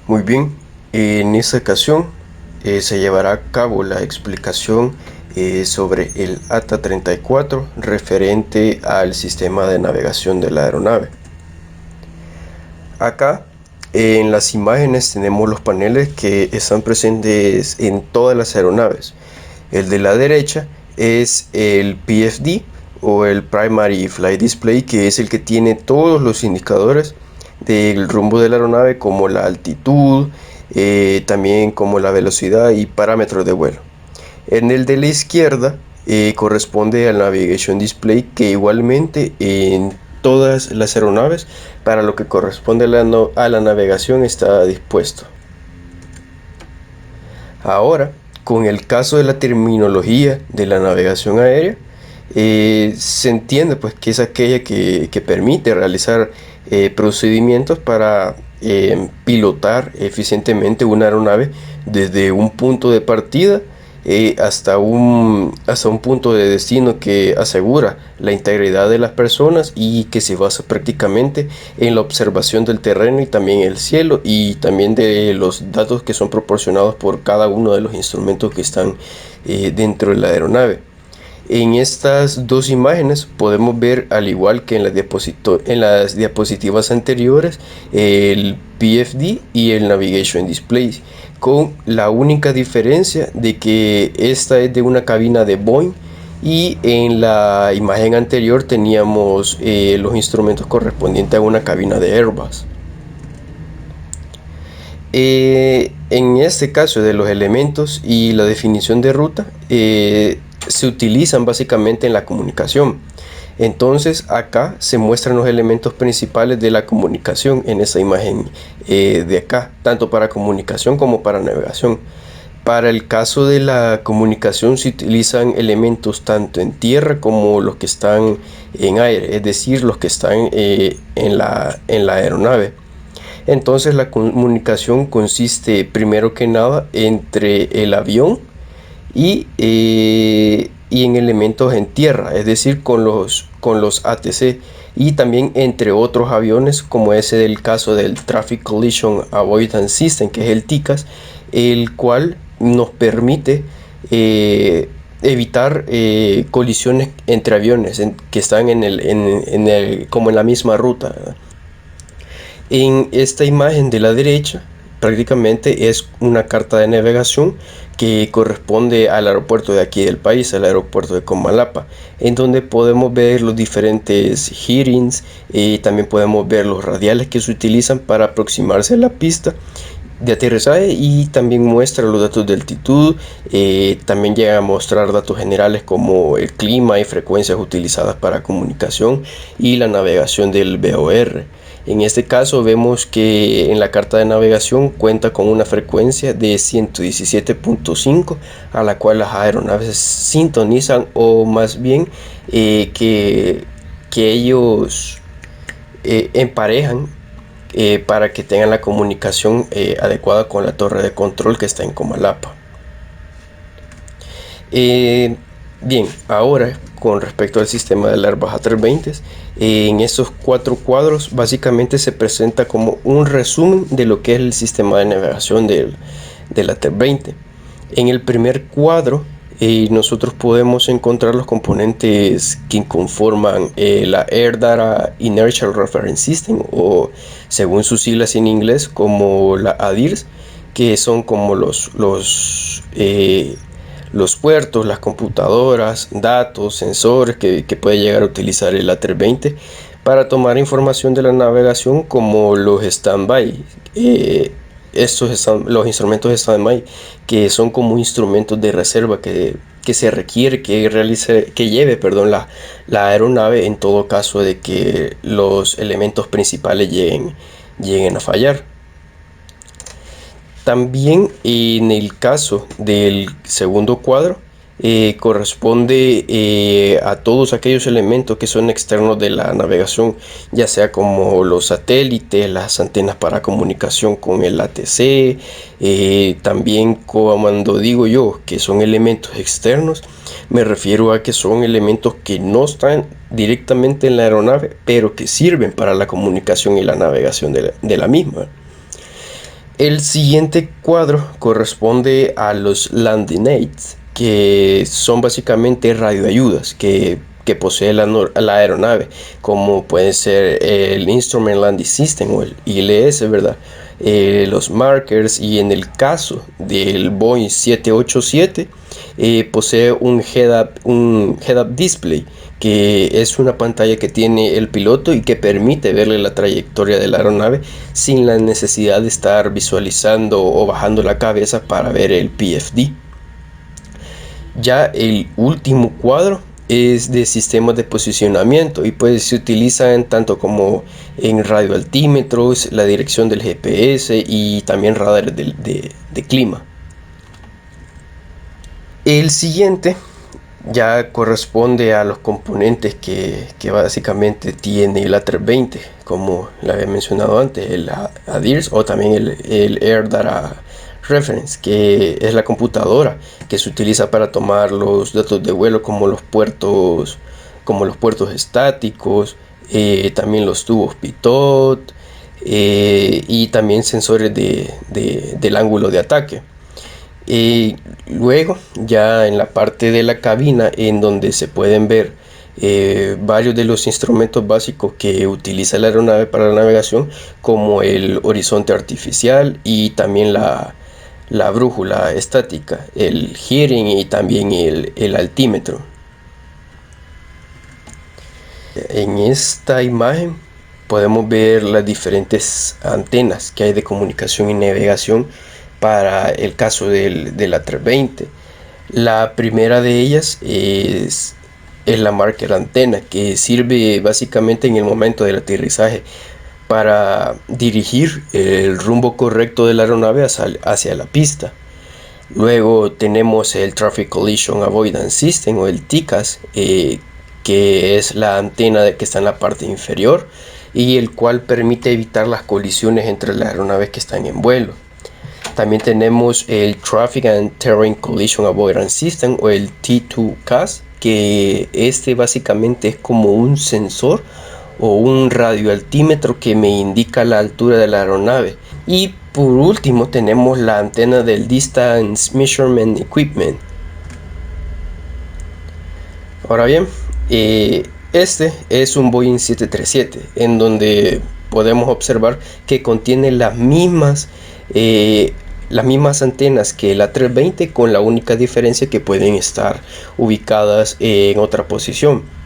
Muy bien, en esta ocasión se llevará a cabo la explicación sobre el ATA-34 referente al sistema de navegación de la aeronave. Acá en las imágenes tenemos los paneles que están presentes en todas las aeronaves. El de la derecha es el PFD o el Primary Flight Display, que es el que tiene todos los indicadores del rumbo de la aeronave, como la altitud, también como la velocidad y parámetros de vuelo. En el de la izquierda corresponde al Navigation Display, que igualmente en todas las aeronaves para lo que corresponde a la navegación está dispuesto. Ahora, con el caso de la terminología de la navegación aérea, se entiende pues que es aquella que permite realizar procedimientos para pilotar eficientemente una aeronave desde un punto de partida hasta un punto de destino que asegura la integridad de las personas y que se basa prácticamente en la observación del terreno y también el cielo y también de los datos que son proporcionados por cada uno de los instrumentos que están dentro de la aeronave. En estas dos imágenes podemos ver, al igual que en las diapositivas anteriores, el PFD y el Navigation Display, con la única diferencia de que esta es de una cabina de Boeing y en la imagen anterior teníamos los instrumentos correspondientes a una cabina de Airbus. En este caso de los elementos y la definición de ruta se utilizan básicamente en la comunicación. Entonces acá se muestran los elementos principales de la comunicación en esa imagen de acá, tanto para comunicación como para navegación. Para el caso de la comunicación se utilizan elementos tanto en tierra como los que están en aire, es decir, los que están en la aeronave. Entonces la comunicación consiste primero que nada entre el avión y en elementos en tierra, es decir, con los ATC y también entre otros aviones como ese del caso del Traffic Collision Avoidance System, que es el TICAS, el cual nos permite evitar colisiones entre aviones que están como en la misma ruta, ¿verdad? En esta imagen de la derecha prácticamente es una carta de navegación que corresponde al aeropuerto de aquí del país, al aeropuerto de Comalapa, en donde podemos ver los diferentes headings y también podemos ver los radiales que se utilizan para aproximarse a la pista de aterrizaje y también muestra los datos de altitud, también llega a mostrar datos generales como el clima y frecuencias utilizadas para comunicación y la navegación del VOR. En este caso vemos que en la carta de navegación cuenta con una frecuencia de 117.5 a la cual las aeronaves sintonizan, o más bien que ellos emparejan para que tengan la comunicación adecuada con la torre de control que está en Comalapa. Bien, ahora con respecto al sistema del Airbus A320, en estos 4 cuadros básicamente se presenta como un resumen de lo que es el sistema de navegación del A320. En el primer cuadro nosotros podemos encontrar los componentes que conforman la Air Data Inertial Reference System, o según sus siglas en inglés como la ADIRS, que son como los puertos, las computadoras, datos, sensores que puede llegar a utilizar el A320 para tomar información de la navegación, como los standby. Estos son los instrumentos de standby, que son como instrumentos de reserva que se requiere que lleve la aeronave en todo caso de que los elementos principales lleguen a fallar. También en el caso del segundo cuadro corresponde a todos aquellos elementos que son externos de la navegación, ya sea como los satélites, las antenas para comunicación con el ATC, también cuando digo yo que son elementos externos, me refiero a que son elementos que no están directamente en la aeronave, pero que sirven para la comunicación y la navegación de la misma. El siguiente cuadro corresponde a los landing aids, que son básicamente radioayudas que posee la aeronave, como puede ser el Instrument Landing System o el ILS, ¿verdad? Los markers, y en el caso del Boeing 787 posee un head-up display, que es una pantalla que tiene el piloto y que permite verle la trayectoria de la aeronave sin la necesidad de estar visualizando o bajando la cabeza para ver el PFD. Ya el último cuadro es de sistemas de posicionamiento y pues se utilizan tanto como en radioaltímetros, la dirección del GPS y también radares de clima. El siguiente ya corresponde a los componentes que básicamente tiene el A320, como le había mencionado antes, el ADIRS o también el Air Data Reference, que es la computadora que se utiliza para tomar los datos de vuelo, como los puertos estáticos, también los tubos pitot, y también sensores del ángulo de ataque. Luego, ya en la parte de la cabina, en donde se pueden ver varios de los instrumentos básicos que utiliza la aeronave para la navegación, como el horizonte artificial y también la brújula estática, el hearing y también el altímetro. En esta imagen podemos ver las diferentes antenas que hay de comunicación y navegación para el caso del A320. La primera de ellas es la marker antena, que sirve básicamente en el momento del aterrizaje para dirigir el rumbo correcto de la aeronave hacia la pista. Luego tenemos el Traffic Collision Avoidance System o el TCAS, que es la antena que está en la parte inferior y el cual permite evitar las colisiones entre las aeronaves que están en vuelo. También tenemos el Traffic and Terrain Collision Avoidance System o el T2CAS, que básicamente es como un sensor o un radioaltímetro que me indica la altura de la aeronave. Y por último tenemos la antena del Distance Measurement Equipment. Ahora bien, este es un Boeing 737 en donde podemos observar que contiene las mismas antenas que el A320, con la única diferencia que pueden estar ubicadas en otra posición.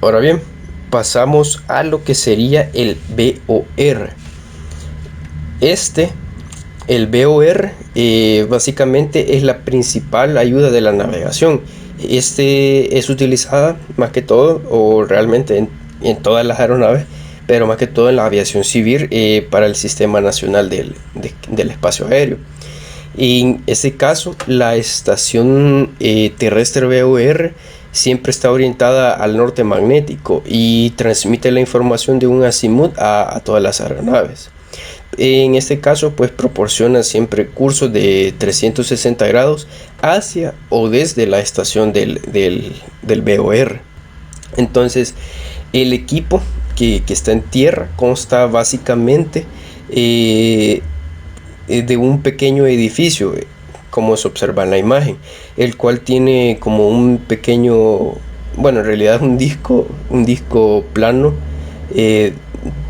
Ahora bien, pasamos a lo que sería el VOR. El VOR básicamente es la principal ayuda de la navegación. Es utilizada más que todo, o realmente en todas las aeronaves, pero más que todo en la aviación civil, para el Sistema Nacional del Espacio Aéreo. En este caso, la estación terrestre VOR siempre está orientada al norte magnético y transmite la información de un azimut a todas las aeronaves. En este caso, pues proporciona siempre cursos de 360 grados hacia o desde la estación del VOR. Entonces, el equipo que está en tierra consta básicamente de un pequeño edificio, como se observa en la imagen, el cual tiene como un pequeño, bueno, en realidad es un disco plano,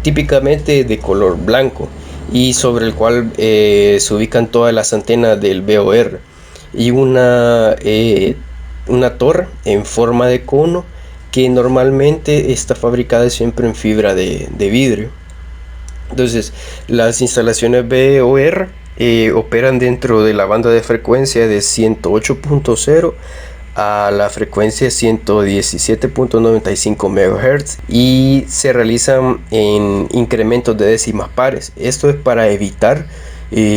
típicamente de color blanco, y sobre el cual se ubican todas las antenas del VOR, y una torre en forma de cono que normalmente está fabricada siempre en fibra de vidrio. Entonces, las instalaciones VOR operan dentro de la banda de frecuencia de 108.0 a la frecuencia 117.95 MHz y se realizan en incrementos de décimas pares. Esto es para evitar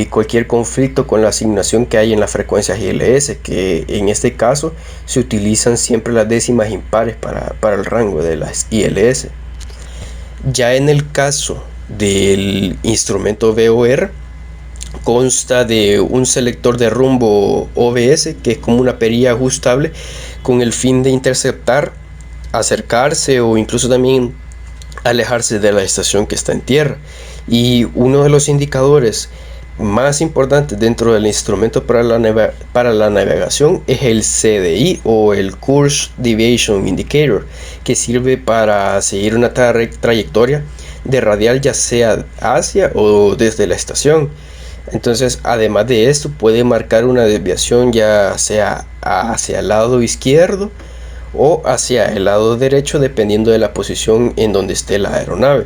cualquier conflicto con la asignación que hay en las frecuencias ILS, que en este caso se utilizan siempre las décimas impares para el rango de las ILS. Ya en el caso del instrumento VOR, consta de un selector de rumbo OBS, que es como una perilla ajustable con el fin de interceptar, acercarse o incluso también alejarse de la estación que está en tierra. Y uno de los indicadores más importantes dentro del instrumento para la navegación es el CDI, o el Course Deviation Indicator, que sirve para seguir una trayectoria de radial, ya sea hacia o desde la estación. Entonces, además de esto, puede marcar una desviación ya sea hacia el lado izquierdo o hacia el lado derecho, dependiendo de la posición en donde esté la aeronave.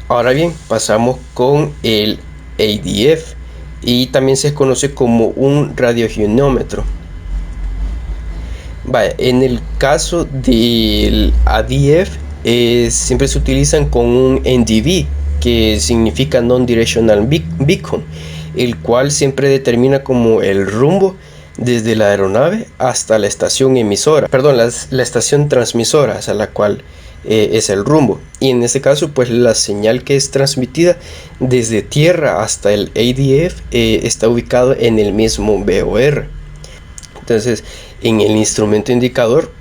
Ahora bien, pasamos con el ADF, y también se conoce como un radiogenómetro. Vaya, en el caso del ADF, siempre se utilizan con un NDB, que significa Non-Directional Beacon, el cual siempre determina como el rumbo desde la aeronave hasta la estación emisora, perdón, la estación transmisora, hacia la cual es el rumbo. Y en este caso, pues la señal que es transmitida desde tierra hasta el ADF está ubicado en el mismo VOR. Entonces, en el instrumento indicador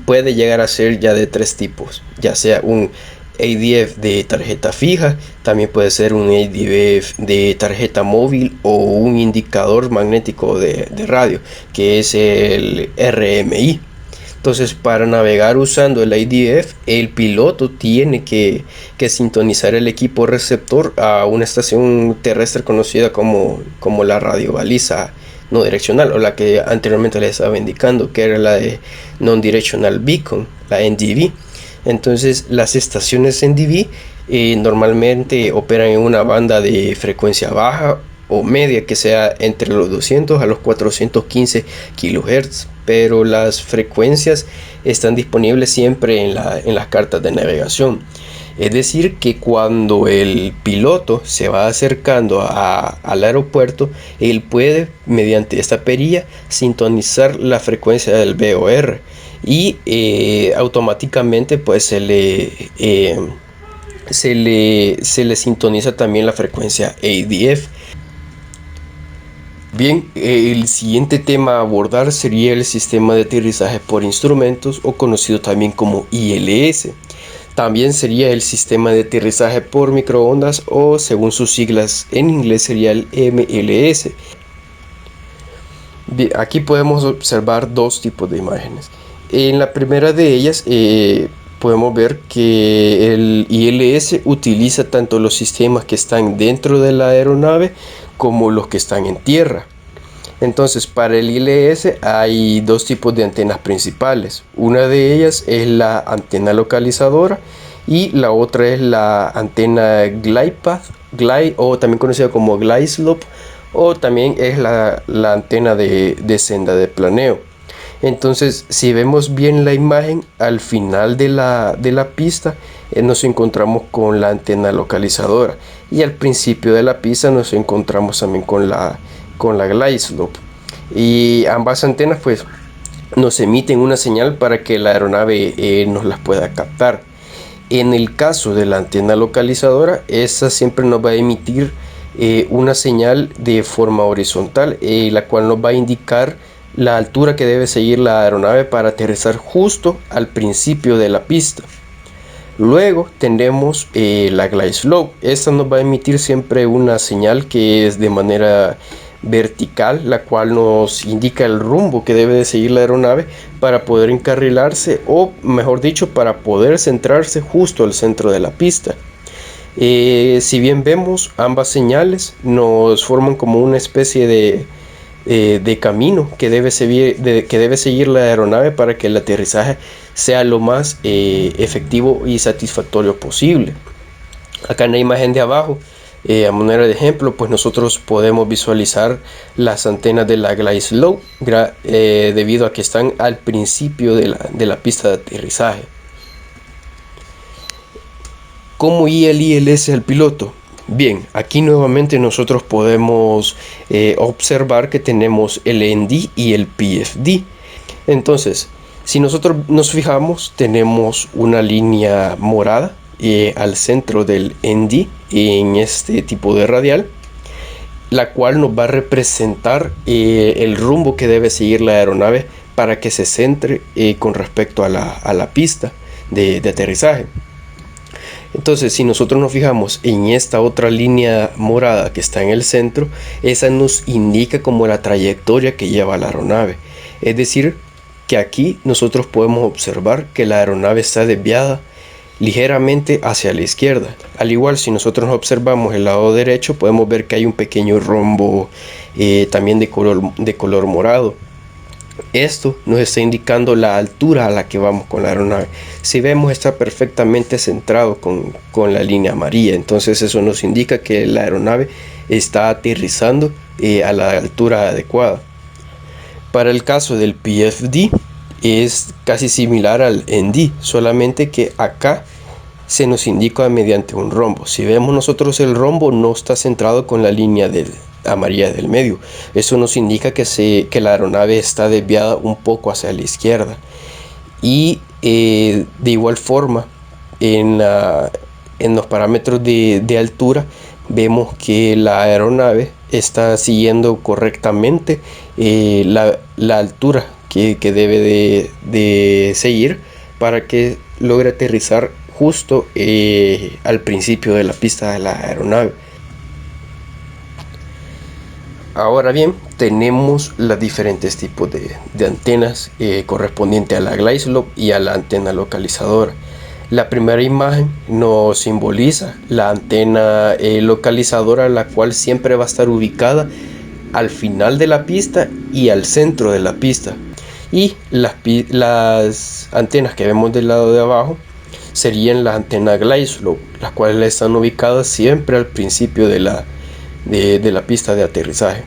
puede llegar a ser ya de tres tipos, ya sea un ADF de tarjeta fija, también puede ser un ADF de tarjeta móvil, o un indicador magnético de radio, que es el RMI. Entonces, para navegar usando el ADF, el piloto tiene que sintonizar el equipo receptor a una estación terrestre conocida como la radiobaliza no direccional, o la que anteriormente les estaba indicando, que era la de Non-Directional Beacon, la NDB. Entonces, las estaciones NDB normalmente operan en una banda de frecuencia baja o media, que sea entre los 200 a los 415 kHz, pero las frecuencias están disponibles siempre en las cartas de navegación. Es decir, que cuando el piloto se va acercando al aeropuerto, él puede, mediante esta perilla, sintonizar la frecuencia del VOR, y automáticamente pues se le sintoniza también la frecuencia ADF. Bien, el siguiente tema a abordar sería el sistema de aterrizaje por instrumentos, o conocido también como ILS. También sería el sistema de aterrizaje por microondas, o según sus siglas en inglés sería el MLS. Bien, aquí podemos observar dos tipos de imágenes. En la primera de ellas podemos ver que el ILS utiliza tanto los sistemas que están dentro de la aeronave como los que están en tierra. Entonces, para el ILS hay dos tipos de antenas principales. Una de ellas es la antena localizadora, y la otra es la antena glide path, o también conocida como glide slope, o también es la antena de senda de planeo. Entonces, si vemos bien la imagen, al final de la pista nos encontramos con la antena localizadora, y al principio de la pista nos encontramos también con la glide slope, y ambas antenas pues nos emiten una señal para que la aeronave nos las pueda captar. En el caso de la antena localizadora, esa siempre nos va a emitir una señal de forma horizontal, la cual nos va a indicar la altura que debe seguir la aeronave para aterrizar justo al principio de la pista. Luego tenemos la glide slope. Esta nos va a emitir siempre una señal que es de manera vertical, la cual nos indica el rumbo que debe de seguir la aeronave para poder encarrilarse, o mejor dicho, para poder centrarse justo al centro de la pista. Si bien vemos, ambas señales nos forman como una especie de camino que debe seguir la aeronave para que el aterrizaje sea lo más efectivo y satisfactorio posible. Acá en la imagen de abajo, a manera de ejemplo, pues nosotros podemos visualizar las antenas de la glide slope, debido a que están al principio de la pista de aterrizaje. ¿Cómo guía el ILS al piloto? Bien, aquí nuevamente nosotros podemos observar que tenemos el ND y el PFD. Entonces, si nosotros nos fijamos, tenemos una línea morada al centro del ND en este tipo de radial, la cual nos va a representar el rumbo que debe seguir la aeronave para que se centre con respecto a la pista de aterrizaje. Entonces, si nosotros nos fijamos en esta otra línea morada que está en el centro, esa nos indica como la trayectoria que lleva la aeronave. Es decir, que aquí nosotros podemos observar que la aeronave está desviada ligeramente hacia la izquierda. Al igual, si nosotros observamos el lado derecho, podemos ver que hay un pequeño rombo también de color morado. Esto nos está indicando la altura a la que vamos con la aeronave. Si vemos, está perfectamente centrado con la línea amarilla. Entonces eso nos indica que la aeronave está aterrizando a la altura adecuada. Para el caso del PFD es casi similar al ND, solamente que acá se nos indica mediante un rombo. Si vemos nosotros, el rombo no está centrado con la línea amarilla del medio. Eso nos indica que la aeronave está desviada un poco hacia la izquierda. Y de igual forma, en los parámetros de altura, vemos que la aeronave está siguiendo correctamente la altura que debe de seguir para que logre aterrizar justo al principio de la pista de la aeronave. Ahora bien, tenemos los diferentes tipos de antenas correspondientes a la glide slope y a la antena localizadora. La primera imagen nos simboliza la antena localizadora, la cual siempre va a estar ubicada al final de la pista y al centro de la pista. Y las antenas que vemos del lado de abajo serían las antenas glide slope, las cuales están ubicadas siempre al principio de la pista de aterrizaje.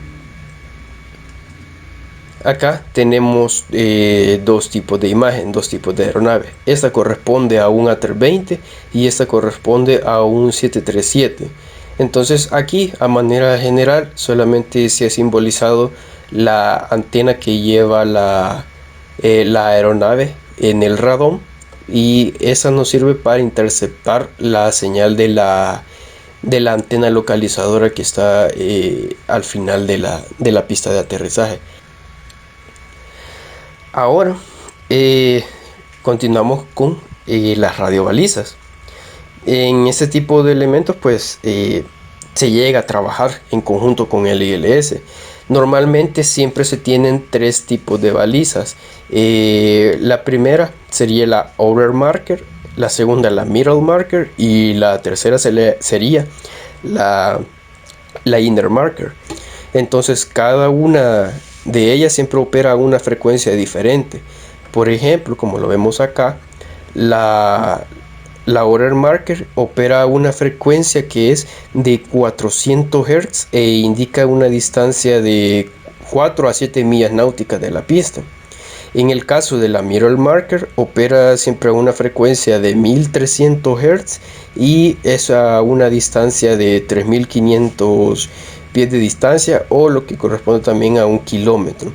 Acá tenemos dos tipos de imagen, dos tipos de aeronave. Esta corresponde a un A320 y esta corresponde a un 737. Entonces aquí, a manera general, solamente se ha simbolizado la antena que lleva la aeronave en el radón, y esa nos sirve para interceptar la señal de la antena localizadora que está al final de la pista de aterrizaje. Ahora continuamos con las radiobalizas. En este tipo de elementos pues se llega a trabajar en conjunto con el ILS. Normalmente siempre se tienen tres tipos de balizas. La primera sería la outer marker, la segunda la middle marker y la tercera sería la inner marker. Entonces cada una de ellas siempre opera a una frecuencia diferente. Por ejemplo, como lo vemos acá, la outer marker opera a una frecuencia que es de 400 Hz e indica una distancia de 4 a 7 millas náuticas de la pista. En el caso de la middle marker, opera siempre a una frecuencia de 1300 Hz y es a una distancia de 3500 pies de distancia, o lo que corresponde también a 1 kilómetro.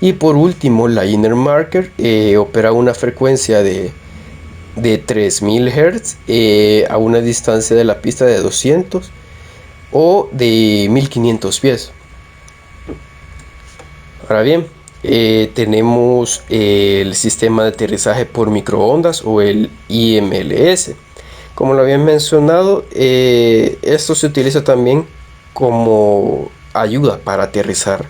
Y por último, la inner marker opera a una frecuencia de 3000 Hz a una distancia de la pista de 200 o de 1500 pies. Ahora bien, tenemos el sistema de aterrizaje por microondas o el IMLS. Como lo había mencionado, esto se utiliza también como ayuda para aterrizar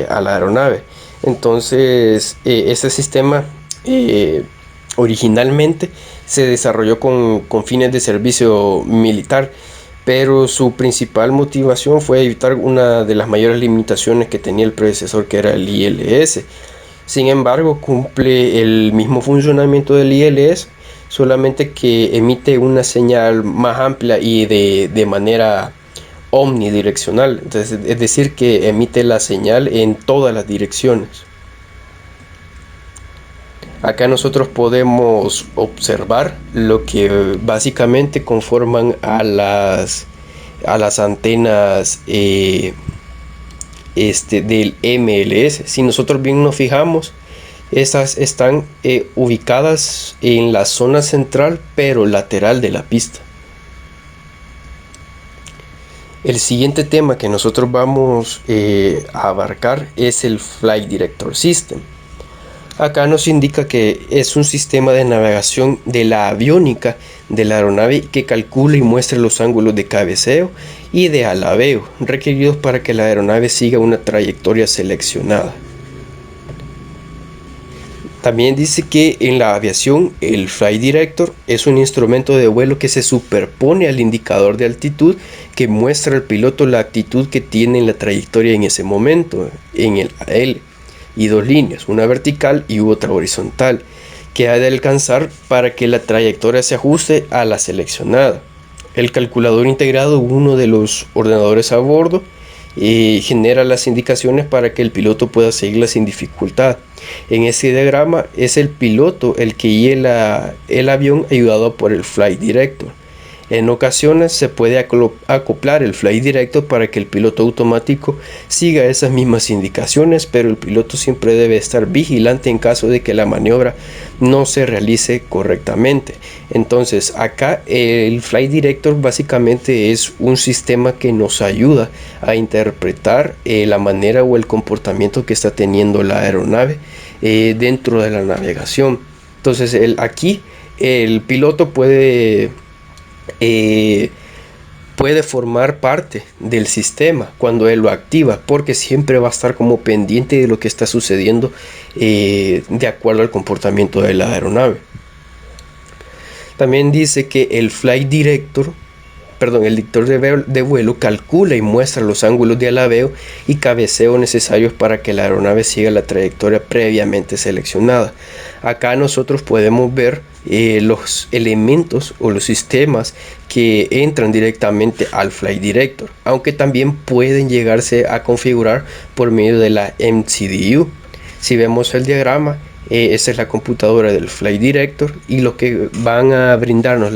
a la aeronave. Entonces este sistema originalmente se desarrolló con fines de servicio militar, pero su principal motivación fue evitar una de las mayores limitaciones que tenía el predecesor, que era el ILS. Sin embargo, cumple el mismo funcionamiento del ILS, solamente que emite una señal más amplia y de manera omnidireccional. Entonces, es decir, que emite la señal en todas las direcciones. Acá nosotros podemos observar lo que básicamente conforman a las antenas del MLS. Si nosotros bien nos fijamos, estas están ubicadas en la zona central pero lateral de la pista. El siguiente tema que nosotros vamos a abarcar es el Flight Director System. Acá nos indica que es un sistema de navegación de la aviónica de la aeronave que calcula y muestra los ángulos de cabeceo y de alabeo requeridos para que la aeronave siga una trayectoria seleccionada. También dice que en la aviación el Flight Director es un instrumento de vuelo que se superpone al indicador de altitud que muestra al piloto la actitud que tiene en la trayectoria en ese momento, en el AL, y dos líneas, una vertical y otra horizontal, que ha de alcanzar para que la trayectoria se ajuste a la seleccionada. El calculador integrado, uno de los ordenadores a bordo, genera las indicaciones para que el piloto pueda seguirla sin dificultad. En ese diagrama es el piloto el que guía el avión ayudado por el Flight Director. En ocasiones se puede acoplar el Flight Director para que el piloto automático siga esas mismas indicaciones, pero el piloto siempre debe estar vigilante en caso de que la maniobra no se realice correctamente. Entonces acá el Flight Director básicamente es un sistema que nos ayuda a interpretar la manera o el comportamiento que está teniendo la aeronave dentro de la navegación. Entonces aquí el piloto puede formar parte del sistema cuando él lo activa, porque siempre va a estar como pendiente de lo que está sucediendo de acuerdo al comportamiento de la aeronave. También dice que el dictor de vuelo calcula y muestra los ángulos de alabeo y cabeceo necesarios para que la aeronave siga la trayectoria previamente seleccionada. Acá nosotros podemos ver los elementos o los sistemas que entran directamente al Flight Director, aunque también pueden llegarse a configurar por medio de la MCDU. Si vemos el diagrama, esa es la computadora del Flight Director, y lo que van a brindarnos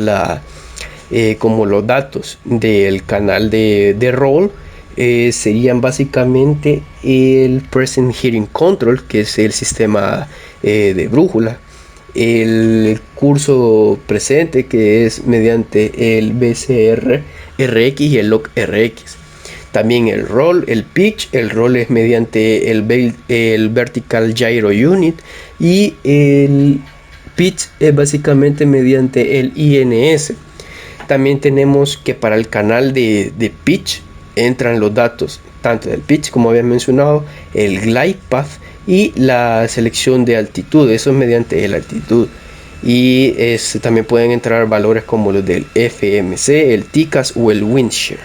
como los datos del canal de roll serían básicamente el Present Hearing Control, que es el sistema de brújula, el curso presente, que es mediante el BCR RX y el log RX. También el roll, el pitch. El roll es mediante el Vertical Gyro Unit, y el pitch es básicamente mediante el INS. También tenemos que para el canal de pitch entran los datos tanto del pitch, como había mencionado, el glide path y la selección de altitud. Eso es mediante la altitud. Y también pueden entrar valores como los del FMC, el TICAS o el wind shear.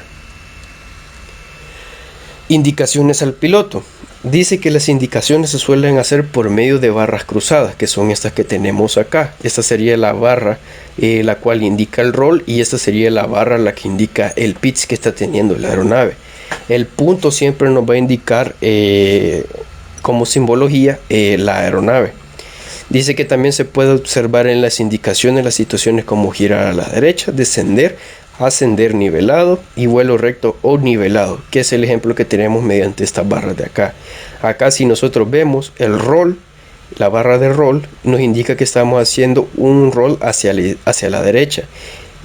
Indicaciones al piloto. Dice que las indicaciones se suelen hacer por medio de barras cruzadas, que son estas que tenemos acá. Esta sería la barra la cual indica el roll, y esta sería la barra la que indica el pitch que está teniendo la aeronave. El punto siempre nos va a indicar como simbología la aeronave. Dice que también se puede observar en las indicaciones las situaciones como girar a la derecha, descender, ascender nivelado y vuelo recto o nivelado, que es el ejemplo que tenemos mediante estas barras de acá. Acá, si nosotros vemos el roll, la barra de roll nos indica que estamos haciendo un roll hacia la derecha,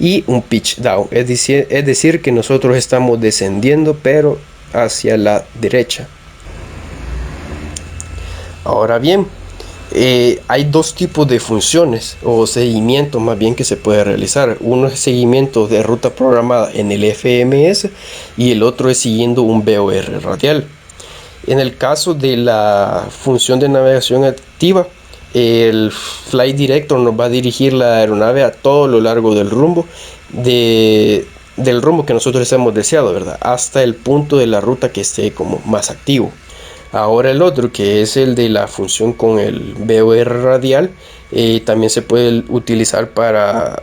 y un pitch down, es decir que nosotros estamos descendiendo pero hacia la derecha. Ahora bien, hay dos tipos de funciones o seguimientos más bien que se puede realizar. Uno es seguimiento de ruta programada en el FMS, y el otro es siguiendo un VOR radial. En el caso de la función de navegación activa, el Flight Director nos va a dirigir la aeronave a todo lo largo del rumbo del rumbo que nosotros hemos deseado, ¿verdad? Hasta el punto de la ruta que esté como más activo. Ahora el otro, que es el de la función con el VOR radial, también se puede utilizar para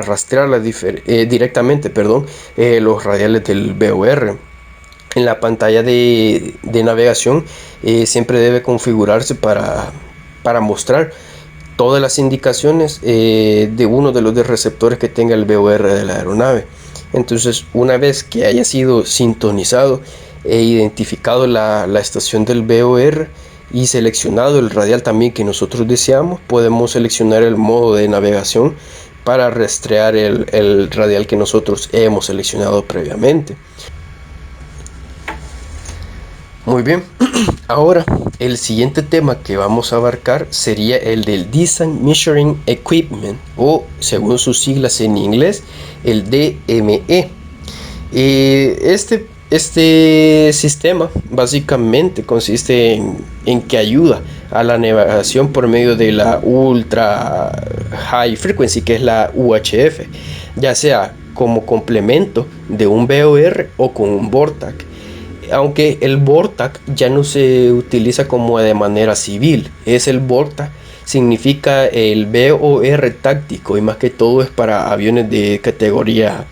rastrear directamente los radiales del VOR. En la pantalla de navegación siempre debe configurarse para mostrar todas las indicaciones de uno de los receptores que tenga el VOR de la aeronave. Entonces, una vez que haya sido sintonizado e identificado la estación del VOR y seleccionado el radial también que nosotros deseamos, podemos seleccionar el modo de navegación para rastrear el radial que nosotros hemos seleccionado previamente. Muy bien, ahora el siguiente tema que vamos a abarcar sería el del Design Measuring Equipment, o según sus siglas en inglés, el DME. Este sistema básicamente consiste en que ayuda a la navegación por medio de la Ultra High Frequency, que es la UHF, ya sea como complemento de un VOR o con un VORTAC. Aunque el VORTAC ya no se utiliza como de manera civil, es el VORTAC, significa el VOR táctico, y más que todo es para aviones de categoría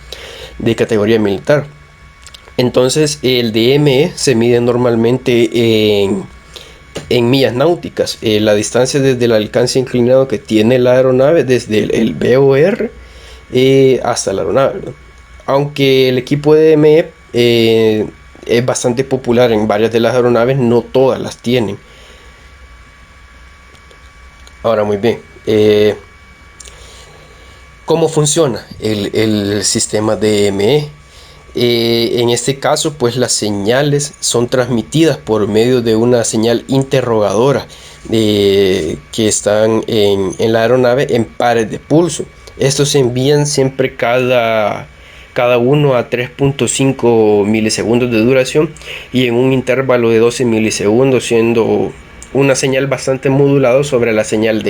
militar. Entonces el DME se mide normalmente en millas náuticas, la distancia desde el alcance inclinado que tiene la aeronave desde el VOR hasta la aeronave, ¿no? Aunque el equipo de DME es bastante popular en varias de las aeronaves, no todas las tienen. Ahora, muy bien, ¿cómo funciona el sistema DME? En este caso, pues las señales son transmitidas por medio de una señal interrogadora que están en la aeronave en pares de pulso. Estos se envían siempre cada uno a 3.5 milisegundos de duración y en un intervalo de 12 milisegundos, siendo una señal bastante modulada sobre la señal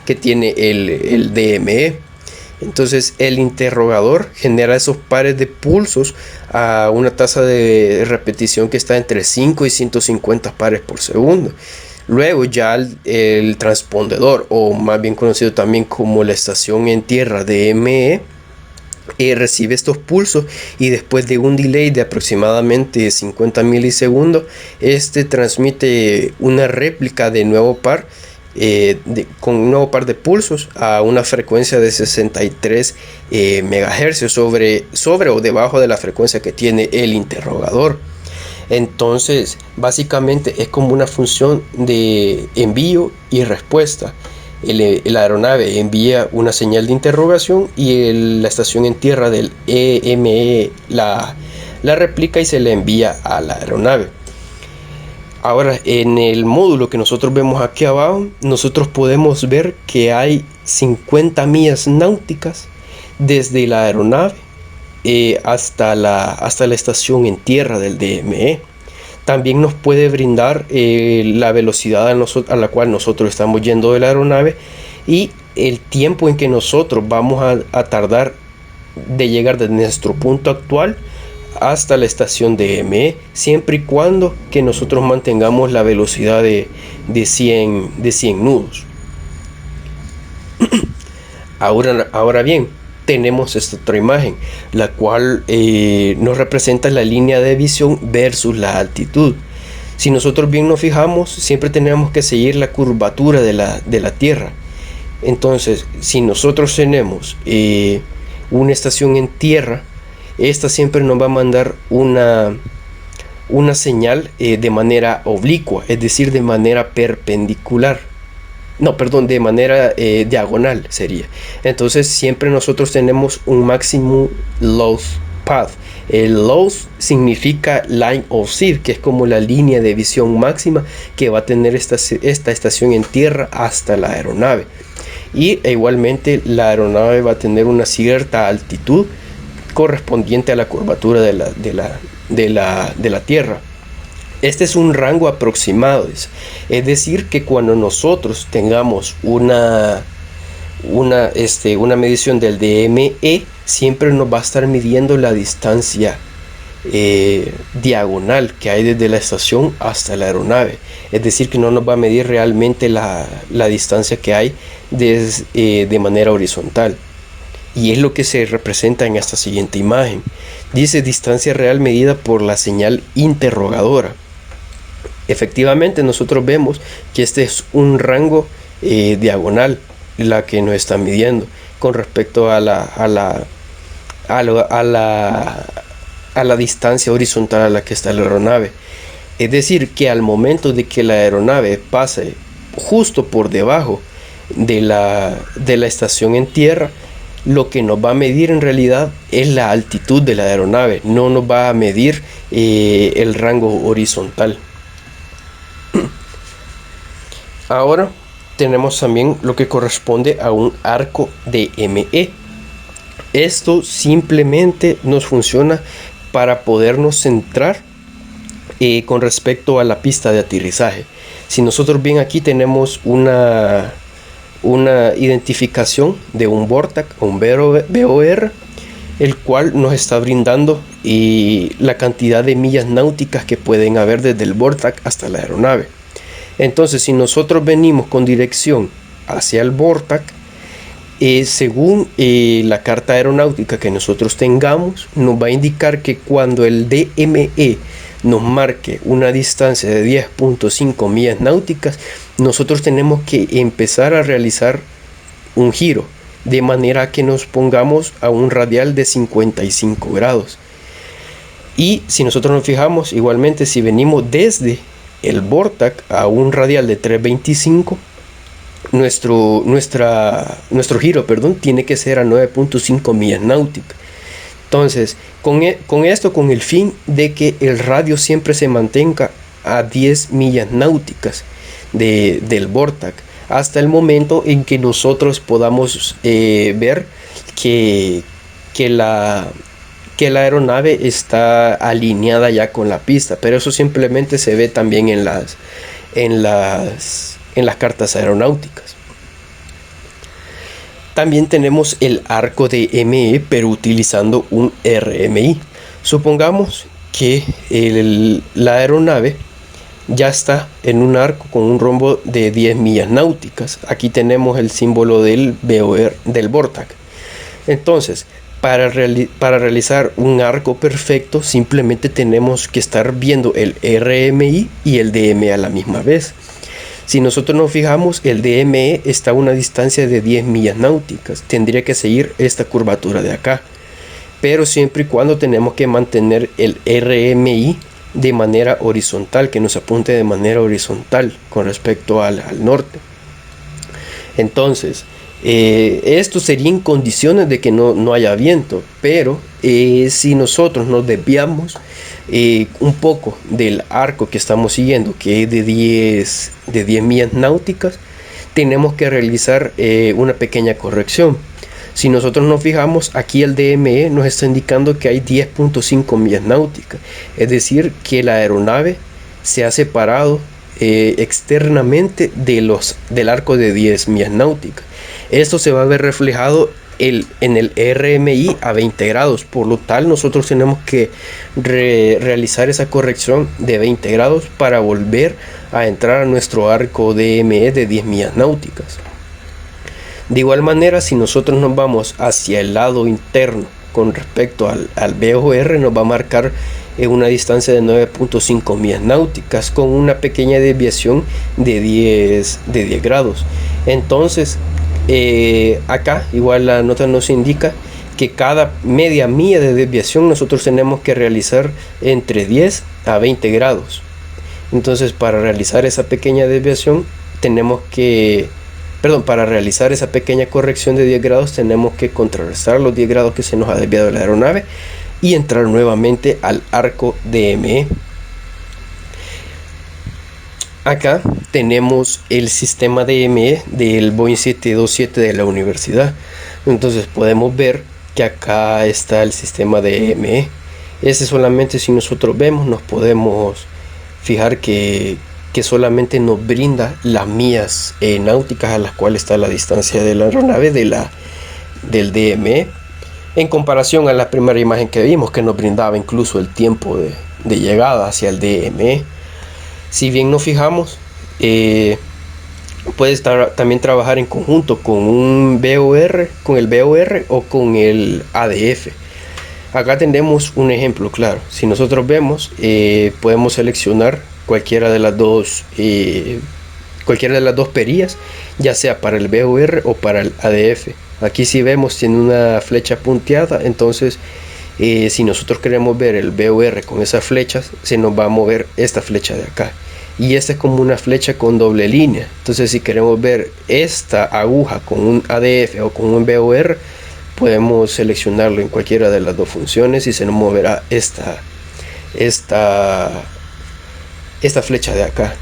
que tiene el DME. Entonces el interrogador genera esos pares de pulsos a una tasa de repetición que está entre 5 y 150 pares por segundo. Luego ya el transpondedor, o más bien conocido también como la estación en tierra DME, recibe estos pulsos, y después de un delay de aproximadamente 50 milisegundos, este transmite una réplica de nuevo par con un nuevo par de pulsos a una frecuencia de 63 MHz sobre o debajo de la frecuencia que tiene el interrogador. Entonces básicamente es como una función de envío y respuesta. La aeronave envía una señal de interrogación y la estación en tierra del EME la replica y se la envía a la aeronave. Ahora, en el módulo que nosotros vemos aquí abajo, nosotros podemos ver que hay 50 millas náuticas desde la aeronave hasta la estación en tierra del DME. También nos puede brindar la velocidad a la cual nosotros estamos yendo de la aeronave y el tiempo en que nosotros vamos a tardar de llegar desde nuestro punto actual hasta la estación DME, siempre y cuando que nosotros mantengamos la velocidad de 100 nudos. Ahora bien, tenemos esta otra imagen, la cual nos representa la línea de visión versus la altitud. Si nosotros bien nos fijamos, siempre tenemos que seguir la curvatura de la Tierra. Entonces, si nosotros tenemos una estación en tierra, esta siempre nos va a mandar una señal de manera oblicua, es decir, de manera perpendicular. No, perdón, de manera diagonal sería. Entonces siempre nosotros tenemos un maximum loss path. El loss significa line of sight, que es como la línea de visión máxima que va a tener esta estación en tierra hasta la aeronave. Y igualmente la aeronave va a tener una cierta altitud correspondiente a la curvatura de la Tierra. Este es un rango aproximado, es decir, que cuando nosotros tengamos una medición del DME, siempre nos va a estar midiendo la distancia diagonal que hay desde la estación hasta la aeronave. Es decir, que no nos va a medir realmente la distancia que hay de manera horizontal. Y es lo que se representa en esta siguiente imagen. Dice distancia real medida por la señal interrogadora. Efectivamente, nosotros vemos que este es un rango diagonal la que nos está midiendo con respecto a la distancia horizontal a la que está la aeronave. Es decir, que al momento de que la aeronave pase justo por debajo de la estación en tierra, lo que nos va a medir en realidad es la altitud de la aeronave, no nos va a medir el rango horizontal. Ahora tenemos también lo que corresponde a un arco DME. Esto simplemente nos funciona para podernos centrar con respecto a la pista de aterrizaje. Si nosotros bien aquí tenemos una identificación de un VORTAC o un VOR, el cual nos está brindando la cantidad de millas náuticas que pueden haber desde el VORTAC hasta la aeronave. Entonces, si nosotros venimos con dirección hacia el VORTAC, según la carta aeronáutica que nosotros tengamos, nos va a indicar que cuando el DME nos marque una distancia de 10.5 millas náuticas, nosotros tenemos que empezar a realizar un giro, de manera que nos pongamos a un radial de 55 grados. Y si nosotros nos fijamos, igualmente si venimos desde el VORTAC a un radial de 325, nuestro giro, tiene que ser a 9.5 millas náuticas. Entonces, con esto, con el fin de que el radio siempre se mantenga a 10 millas náuticas del VORTAC, hasta el momento en que nosotros podamos ver que la aeronave está alineada ya con la pista, pero eso simplemente se ve también en las cartas aeronáuticas. También tenemos el arco de ME, pero utilizando un RMI. Supongamos que la aeronave ya está en un arco con un rombo de 10 millas náuticas. Aquí tenemos el símbolo del VOR, del VORTAC. Entonces, para realizar un arco perfecto, simplemente tenemos que estar viendo el RMI y el DME a la misma vez. Si nosotros nos fijamos, el DME está a una distancia de 10 millas náuticas. Tendría que seguir esta curvatura de acá. Pero siempre y cuando tenemos que mantener el RMI de manera horizontal, que nos apunte de manera horizontal con respecto al norte. Entonces, esto sería en condiciones de que no haya viento. Pero si nosotros nos desviamos un poco del arco que estamos siguiendo, que es de 10 millas náuticas, tenemos que realizar una pequeña corrección. Si nosotros nos fijamos, aquí el DME nos está indicando que hay 10.5 millas náuticas, es decir, que la aeronave se ha separado externamente del arco de 10 millas náuticas. Esto se va a ver reflejado en el RMI a 20 grados. Por lo tal, nosotros tenemos que realizar esa corrección de 20 grados para volver a entrar a nuestro arco DME de 10 millas náuticas. De igual manera, si nosotros nos vamos hacia el lado interno con respecto al VOR, nos va a marcar una distancia de 9.5 millas náuticas con una pequeña desviación de 10 grados. Entonces, acá igual la nota nos indica que cada media milla de desviación nosotros tenemos que realizar entre 10 a 20 grados. Entonces, para realizar esa pequeña desviación para realizar esa pequeña corrección de 10 grados tenemos que contrarrestar los 10 grados que se nos ha desviado la aeronave y entrar nuevamente al arco DME. Acá tenemos el sistema DME del Boeing 727 de la universidad. Entonces podemos ver que acá está el sistema DME. Ese solamente, si nosotros vemos, nos podemos fijar que solamente nos brinda las millas náuticas a las cuales está la distancia de la aeronave del DME, en comparación a la primera imagen que vimos, que nos brindaba incluso el tiempo de llegada hacia el DME. Si bien nos fijamos, puede también trabajar en conjunto con un VOR, con el VOR o con el ADF. Acá tenemos un ejemplo claro. Si nosotros vemos, podemos seleccionar cualquiera de las dos perillas, ya sea para el VOR o para el ADF. Aquí si vemos tiene una flecha punteada, entonces si nosotros queremos ver el VOR con esas flechas, se nos va a mover esta flecha de acá. Y esta es como una flecha con doble línea. Entonces si queremos ver esta aguja con un ADF o con un VOR, podemos seleccionarlo en cualquiera de las dos funciones y se nos moverá esta flecha de acá.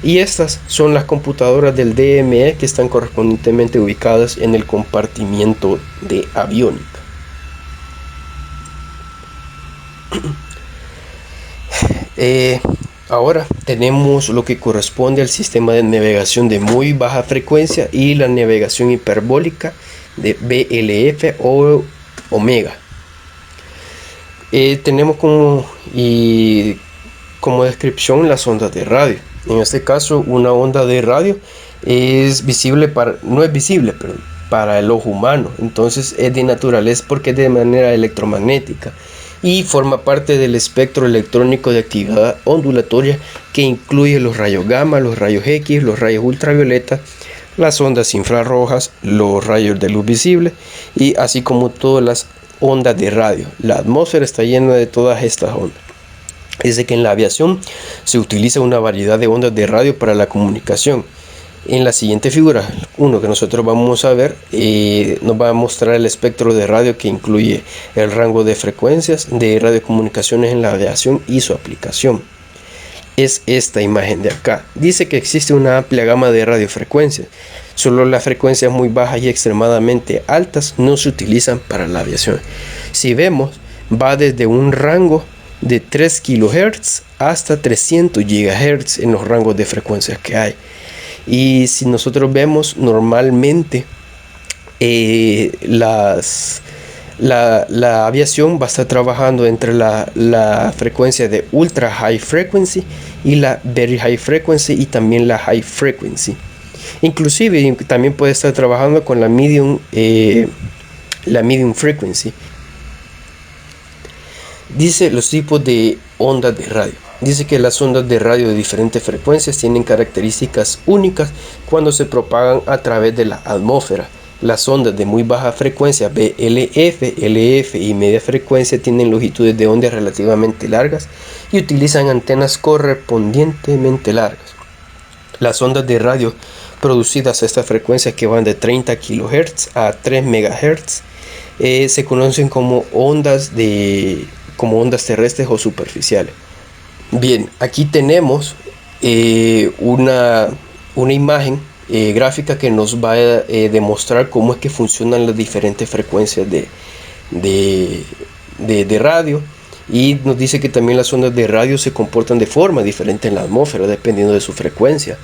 y estas son las computadoras del DME que están correspondientemente ubicadas en el compartimiento de aviónica. Ahora tenemos lo que corresponde al sistema de navegación de muy baja frecuencia y la navegación hiperbólica de VLF o Omega. Tenemos como descripción las ondas de radio. En este caso, una onda de radio no es visible para el ojo humano. Entonces es de naturaleza porque es de manera electromagnética y forma parte del espectro electrónico de actividad ondulatoria que incluye los rayos gamma, los rayos X, los rayos ultravioleta, las ondas infrarrojas, los rayos de luz visible y así como todas las ondas de radio. La atmósfera está llena de todas estas ondas. Dice que en la aviación se utiliza una variedad de ondas de radio para la comunicación. En la siguiente figura, uno que nosotros vamos a ver, nos va a mostrar el espectro de radio que incluye el rango de frecuencias de radiocomunicaciones en la aviación y su aplicación. Es esta imagen de acá. Dice que existe una amplia gama de radiofrecuencias. Solo las frecuencias muy bajas y extremadamente altas no se utilizan para la aviación. Si vemos, va desde un rango de 3 kHz hasta 300 GHz en los rangos de frecuencias que hay. Y si nosotros vemos normalmente la aviación va a estar trabajando entre la frecuencia de ultra high frequency y la very high frequency y también la high frequency. Inclusive también puede estar trabajando con la medium frequency. Dice los tipos de ondas de radio. Dice que las ondas de radio de diferentes frecuencias tienen características únicas cuando se propagan a través de la atmósfera. Las ondas de muy baja frecuencia VLF, LF y media frecuencia tienen longitudes de onda relativamente largas y utilizan antenas correspondientemente largas. Las ondas de radio producidas a esta frecuencia, que van de 30 kHz a 3 MHz, se conocen como ondas terrestres o superficiales. Bien, aquí tenemos una imagen gráfica que nos va a demostrar cómo es que funcionan las diferentes frecuencias de radio, y nos dice que también las ondas de radio se comportan de forma diferente en la atmósfera dependiendo de su frecuencia.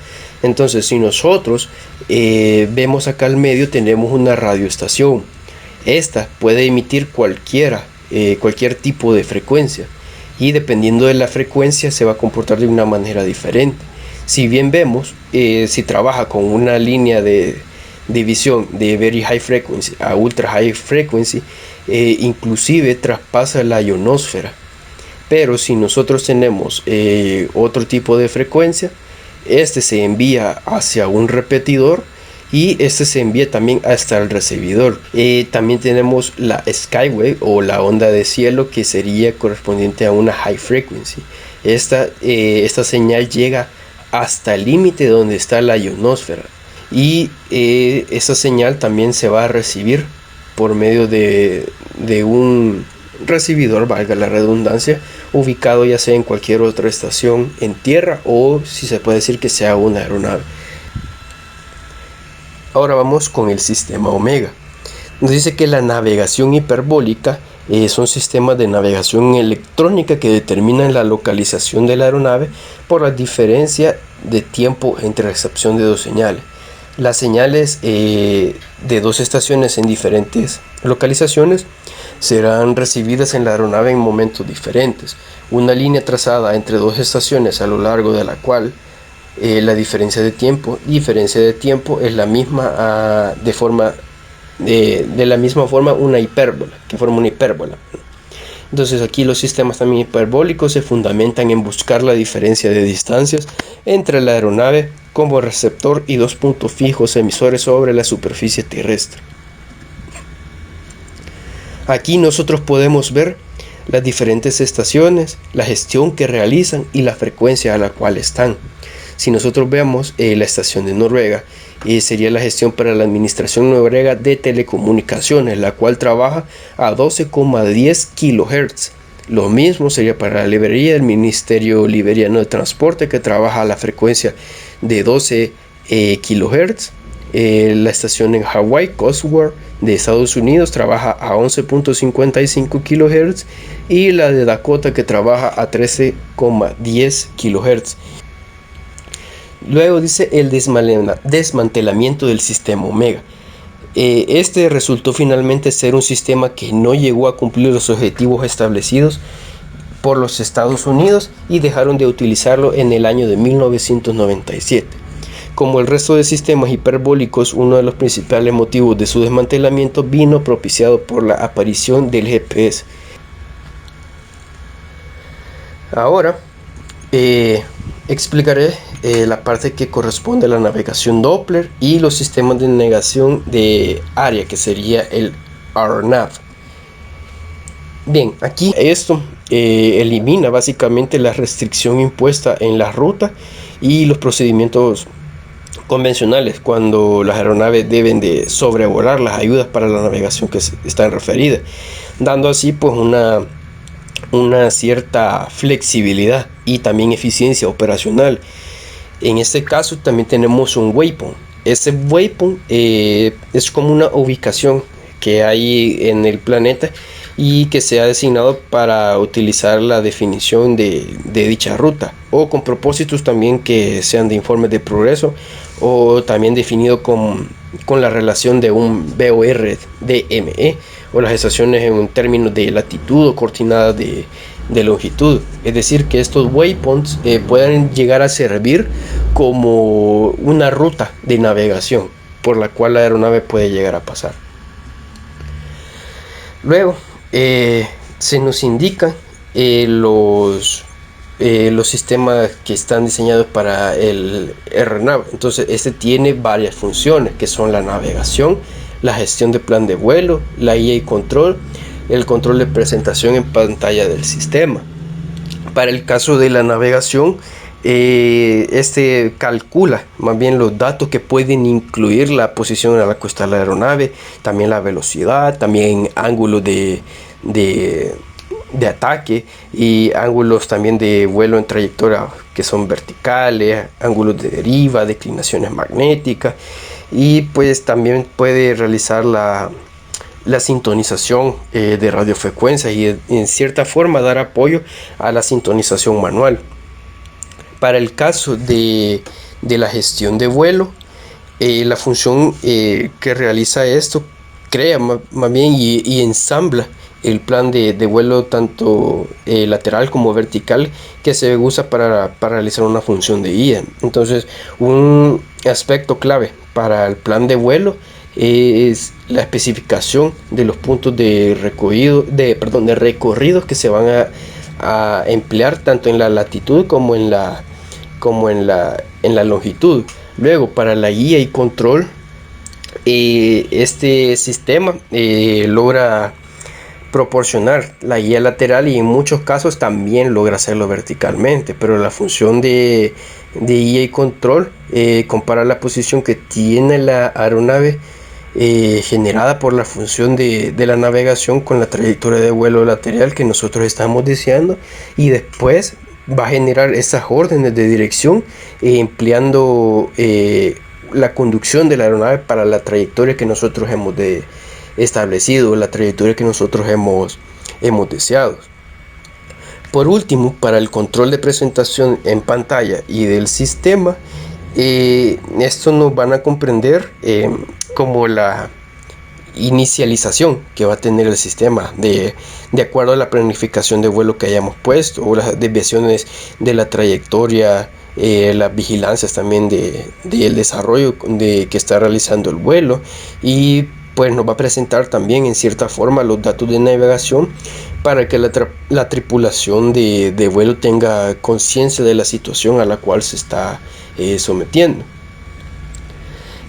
Entonces, si nosotros vemos acá al medio, tenemos una radioestación. Esta puede emitir cualquier tipo de frecuencia, y dependiendo de la frecuencia se va a comportar de una manera diferente. Si bien vemos, si trabaja con una línea de división de very high frequency a ultra high frequency, inclusive traspasa la ionosfera. Pero si nosotros tenemos otro tipo de frecuencia, este se envía hacia un repetidor y este se envía también hasta el recibidor. También tenemos la skywave o la onda de cielo, que sería correspondiente a una high frequency. Esta señal llega hasta el límite donde está la ionosfera, y esa señal también se va a recibir por medio de un recibidor, valga la redundancia, ubicado ya sea en cualquier otra estación en tierra, o si se puede decir que sea una aeronave. Ahora vamos con el sistema Omega. Nos dice que la navegación hiperbólica son sistemas de navegación electrónica que determinan la localización de la aeronave por la diferencia de tiempo entre recepción de dos señales. Las señales de dos estaciones en diferentes localizaciones serán recibidas en la aeronave en momentos diferentes. Una línea trazada entre dos estaciones a lo largo de la cual la diferencia de tiempo es la misma de la misma forma una hipérbola, que forma una hipérbola. Entonces aquí los sistemas también hiperbólicos se fundamentan en buscar la diferencia de distancias entre la aeronave como receptor y dos puntos fijos emisores sobre la superficie terrestre. Aquí nosotros podemos ver las diferentes estaciones, la gestión que realizan y la frecuencia a la cual están. Si nosotros vemos la estación de Noruega, sería la gestión para la Administración Noruega de Telecomunicaciones, la cual trabaja a 12,10 kHz. lo mismo sería para la librería, el Ministerio Liberiano de Transporte, que trabaja a la frecuencia de 12 kHz. La estación en Hawái, Cosworth, de Estados Unidos, trabaja a 11.55 kHz, y la de Dakota, que trabaja a 13,10 kHz. Luego dice el desmantelamiento del sistema Omega. Este resultó finalmente ser un sistema que no llegó a cumplir los objetivos establecidos por los Estados Unidos y dejaron de utilizarlo en el año de 1997. Como el resto de sistemas hiperbólicos, uno de los principales motivos de su desmantelamiento vino propiciado por la aparición del GPS. Ahora explicaré la parte que corresponde a la navegación Doppler y los sistemas de navegación de área, que sería el RNAV. Bien, aquí esto elimina básicamente la restricción impuesta en la ruta y los procedimientos convencionales cuando las aeronaves deben de sobrevolar las ayudas para la navegación que están referidas, dando así pues una cierta flexibilidad y también eficiencia operacional. En este caso también tenemos un waypoint. Ese waypoint es como una ubicación que hay en el planeta y que se ha designado para utilizar la definición de dicha ruta, o con propósitos también que sean de informes de progreso, o también definido con la relación de un BOR-DME, o las estaciones en términos de latitud o coordenadas de longitud. Es decir, que estos waypoints pueden llegar a servir como una ruta de navegación por la cual la aeronave puede llegar a pasar. Luego se nos indican los sistemas que están diseñados para el RNAV. Entonces este tiene varias funciones, que son la navegación, la gestión de plan de vuelo, la guía y control, el control de presentación en pantalla del sistema. Para el caso de la navegación, este calcula más bien los datos que pueden incluir la posición a la que está la aeronave, también la velocidad, también ángulos de ataque y ángulos también de vuelo en trayectoria que son verticales, ángulos de deriva, declinaciones magnéticas, y pues también puede realizar la sintonización de radiofrecuencias y en cierta forma dar apoyo a la sintonización manual. Para el caso de la gestión de vuelo, la función que realiza esto crea más bien y ensambla el plan de vuelo tanto lateral como vertical, que se usa para realizar una función de guía. Entonces, un aspecto clave para el plan de vuelo es la especificación de los puntos de recorridos que se van a emplear tanto en la latitud como en la longitud. Luego, para la guía y control, este sistema logra proporcionar la guía lateral y en muchos casos también logra hacerlo verticalmente, pero la función de guía y control compara la posición que tiene la aeronave generada por la función de la navegación con la trayectoria de vuelo lateral que nosotros estamos deseando, y después va a generar esas órdenes de dirección empleando la conducción de la aeronave para la trayectoria que nosotros hemos establecido, la trayectoria que nosotros hemos deseado. Por último, para el control de presentación en pantalla y del sistema, esto nos van a comprender como la inicialización que va a tener el sistema de acuerdo a la planificación de vuelo que hayamos puesto, o las desviaciones de la trayectoria, las vigilancias también del desarrollo que está realizando el vuelo, y pues nos va a presentar también en cierta forma los datos de navegación para que la tripulación de vuelo tenga conciencia de la situación a la cual se está sometiendo.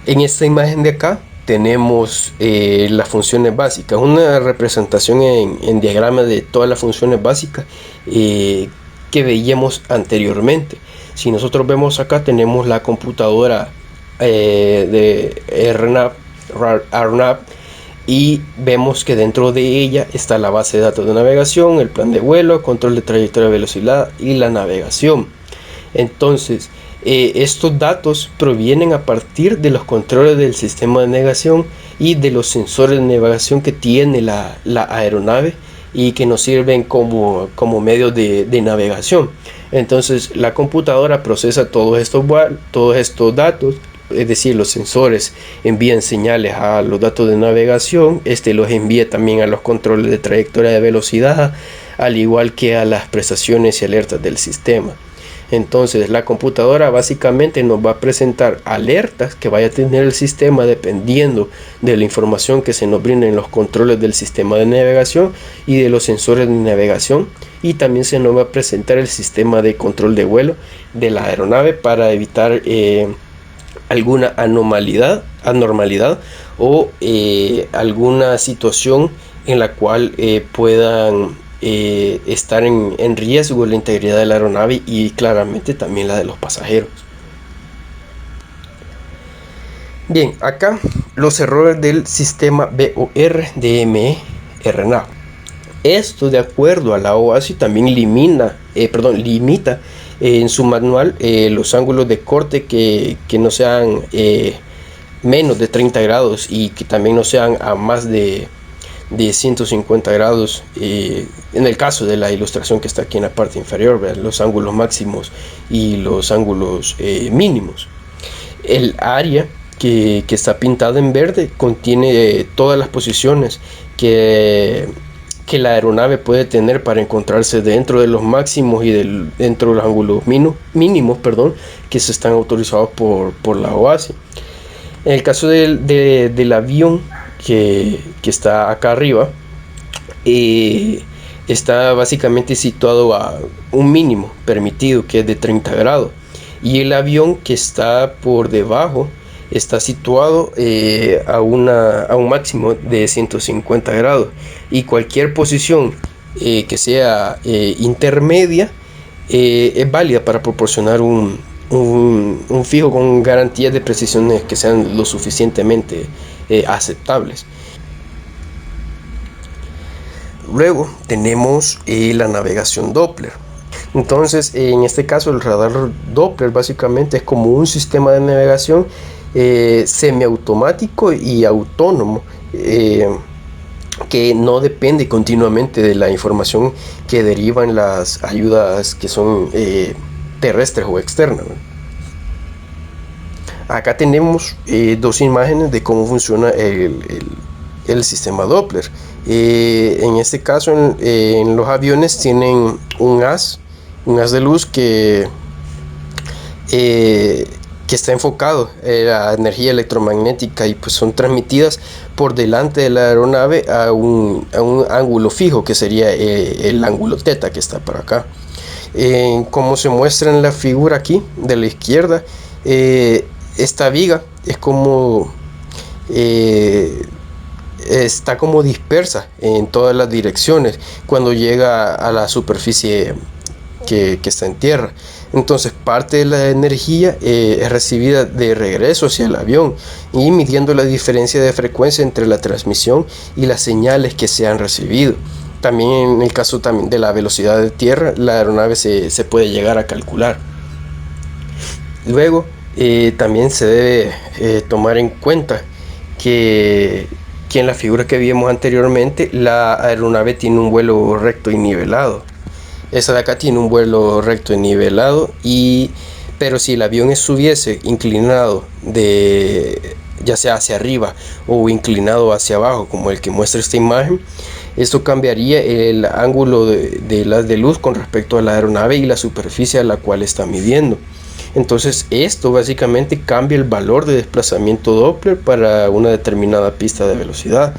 En esta imagen de acá tenemos las funciones básicas, una representación en diagrama de todas las funciones básicas que veíamos anteriormente. Si nosotros vemos acá, tenemos la computadora de RNAV, y vemos que dentro de ella está la base de datos de navegación, el plan de vuelo, control de trayectoria de velocidad y la navegación. Entonces, estos datos provienen a partir de los controles del sistema de navegación y de los sensores de navegación que tiene la aeronave y que nos sirven como medios de navegación. Entonces, la computadora procesa todos estos datos. Es decir, los sensores envían señales a los datos de navegación, los envía también a los controles de trayectoria de velocidad, al igual que a las prestaciones y alertas del sistema. Entonces la computadora básicamente nos va a presentar alertas que vaya a tener el sistema dependiendo de la información que se nos brinda en los controles del sistema de navegación y de los sensores de navegación, y también se nos va a presentar el sistema de control de vuelo de la aeronave para evitar alguna anormalidad o alguna situación en la cual puedan estar en riesgo la integridad de la aeronave y claramente también la de los pasajeros. Bien, acá los errores del sistema VOR-DME RNAV. Esto, de acuerdo a la OASI, también limita en su manual los ángulos de corte que no sean menos de 30 grados y que también no sean a más de 150 grados, en el caso de la ilustración que está aquí en la parte inferior, ¿verdad? Los ángulos máximos y los ángulos mínimos. El área que está pintada en verde contiene todas las posiciones que la aeronave puede tener para encontrarse dentro de los máximos y dentro de los ángulos mínimos que se están autorizados por la OASI. En el caso del avión que está acá arriba, está básicamente situado a un mínimo permitido, que es de 30 grados, y el avión que está por debajo está situado a un máximo de 150 grados, y cualquier posición que sea intermedia es válida para proporcionar un fijo con garantías de precisiones que sean lo suficientemente aceptables. Luego tenemos la navegación Doppler. Entonces, en este caso, el radar Doppler básicamente es como un sistema de navegación semiautomático y autónomo, que no depende continuamente de la información que derivan las ayudas que son terrestres o externas. Acá tenemos dos imágenes de cómo funciona el sistema Doppler. En este caso, en los aviones tienen un haz de luz que está enfocado en la energía electromagnética, y pues son transmitidas por delante de la aeronave a un ángulo fijo, que sería el ángulo teta, que está por acá. Como se muestra en la figura aquí de la izquierda, esta viga es como está como dispersa en todas las direcciones cuando llega a la superficie que está en tierra. Entonces parte de la energía es recibida de regreso hacia el avión, y midiendo la diferencia de frecuencia entre la transmisión y las señales que se han recibido. También en el caso también de la velocidad de tierra, la aeronave se puede llegar a calcular. Luego también se debe tomar en cuenta que en la figura que vimos anteriormente, la aeronave tiene un vuelo recto y nivelado. Esta de acá tiene un vuelo recto y nivelado, pero si el avión estuviese inclinado ya sea hacia arriba o inclinado hacia abajo, como el que muestra esta imagen, esto cambiaría el ángulo de luz con respecto a la aeronave y la superficie a la cual está midiendo. Entonces esto básicamente cambia el valor de desplazamiento Doppler para una determinada pista de velocidad,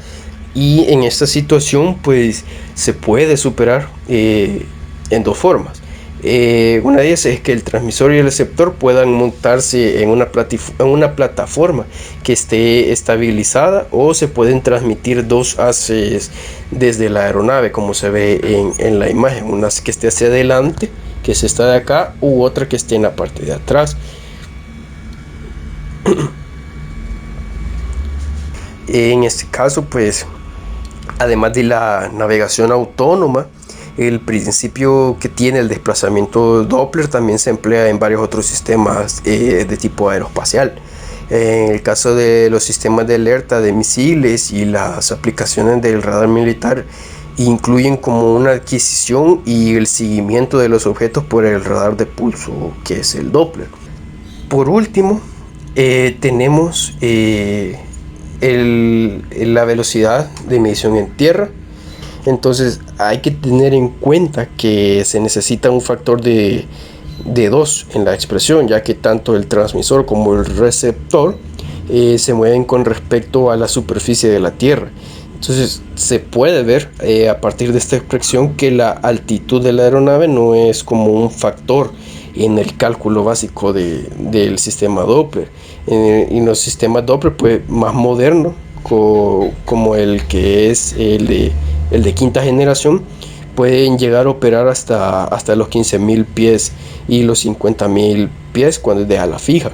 y en esta situación pues se puede superar en dos formas. Una de ellas es que el transmisor y el receptor puedan montarse en una plataforma que esté estabilizada, o se pueden transmitir dos haces desde la aeronave, como se ve en la imagen, una que esté hacia adelante, que es esta de acá, u otra que esté en la parte de atrás. En este caso, pues, además de la navegación autónoma, el principio que tiene el desplazamiento Doppler también se emplea en varios otros sistemas de tipo aeroespacial. En el caso de los sistemas de alerta de misiles y las aplicaciones del radar militar, incluyen como una adquisición y el seguimiento de los objetos por el radar de pulso, que es el Doppler. Por último, tenemos la velocidad de medición en tierra. Entonces hay que tener en cuenta que se necesita un factor de 2 en la expresión, ya que tanto el transmisor como el receptor se mueven con respecto a la superficie de la Tierra. Entonces se puede ver a partir de esta expresión que la altitud de la aeronave no es como un factor en el cálculo básico del sistema Doppler. En los sistemas Doppler pues, más modernos, como el que es el de quinta generación, pueden llegar a operar hasta los 15.000 pies y los 50.000 pies cuando es de ala fija.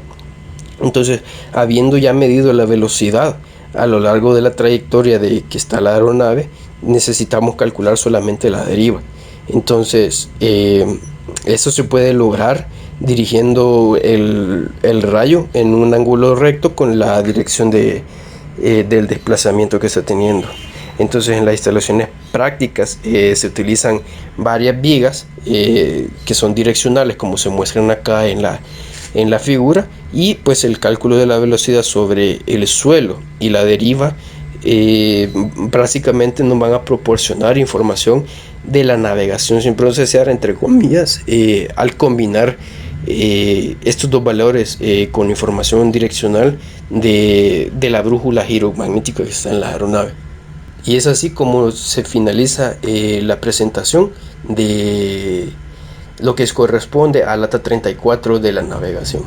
Entonces, habiendo ya medido la velocidad a lo largo de la trayectoria de que está la aeronave, necesitamos calcular solamente la deriva. Entonces, eso se puede lograr dirigiendo el rayo en un ángulo recto con la dirección del desplazamiento que está teniendo. Entonces en las instalaciones prácticas se utilizan varias vigas que son direccionales, como se muestran acá en la figura, y pues el cálculo de la velocidad sobre el suelo y la deriva básicamente nos van a proporcionar información de la navegación sin procesar, entre comillas, al combinar estos dos valores con información direccional de la brújula giromagnética que está en la aeronave. Y es así como se finaliza la presentación de lo que corresponde al ATA 34 de la navegación.